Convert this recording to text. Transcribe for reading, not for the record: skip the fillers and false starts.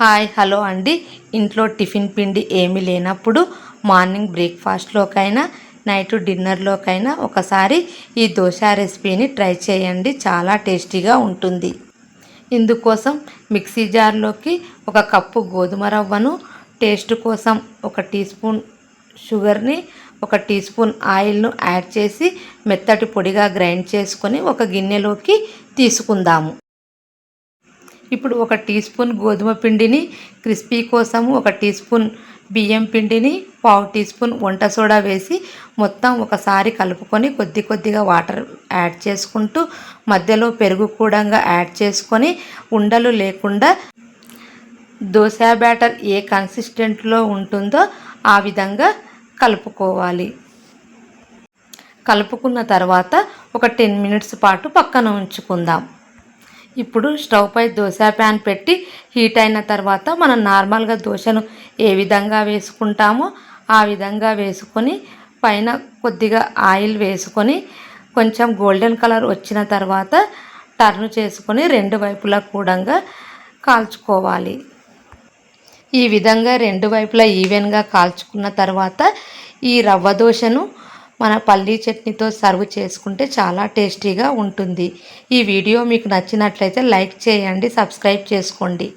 Hi hello అండి. ఇంట్లో tiffin పిండి ఏమీ లేనప్పుడు మార్నింగ్ బ్రేక్ఫాస్ట్లోకైనా నైట్ డిన్నర్లోకైనా ఒకసారి ఈ దోశ రెసిపీని ట్రై చేయండి. చాలా టేస్టీగా ఉంటుంది. ఇందుకోసం మిక్సీ జార్లోకి 1 కప్పు గోధుమ రవ్వను, టేస్ట్ కోసం 1 టీ స్పూన్ షుగర్ని, 1 టీ స్పూన్ ఆయిల్ను యాడ్ చేసి మెత్తటి పొడిగా గ్రైండ్ చేసుకొని ఒక గిన్నెలోకి తీసుకుందాము. ఇప్పుడు 1 టీ స్పూన్ గోధుమ పిండిని, క్రిస్పీ కోసము 1 టీ స్పూన్ బియ్యం పిండిని, పావు టీ స్పూన్ వంట సోడా వేసి మొత్తం ఒకసారి కలుపుకొని కొద్దిగా వాటర్ యాడ్ చేసుకుంటూ మధ్యలో పెరుగు కూడా యాడ్ చేసుకొని ఉండలు లేకుండా దోశ బ్యాటర్ ఏ కన్సిస్టెంట్లో ఉంటుందో ఆ విధంగా కలుపుకోవాలి. కలుపుకున్న తర్వాత ఒక 10 మినిట్స్ పాటు పక్కన ఉంచుకుందాం. ఇప్పుడు స్టవ్ పై దోశ ప్యాన్ పెట్టి హీట్ అయిన తర్వాత మనం నార్మల్గా దోశను ఏ విధంగా వేసుకుంటామో ఆ విధంగా వేసుకొని పైన కొద్దిగా ఆయిల్ వేసుకొని కొంచెం గోల్డెన్ కలర్ వచ్చిన తర్వాత టర్న్ చేసుకొని 2 వైపులా కూడా కాల్చుకోవాలి. ఈ విధంగా 2 వైపులా ఈవెన్గా కాల్చుకున్న తర్వాత ఈ రవ్వ దోశను మన పల్లీ చట్నీతో సర్వ్ చేసుకుంటే చాలా టేస్టీగా ఉంటుంది. ఈ వీడియో మీకు నచ్చినట్లయితే లైక్ చేయండి, సబ్స్క్రైబ్ చేసుకోండి.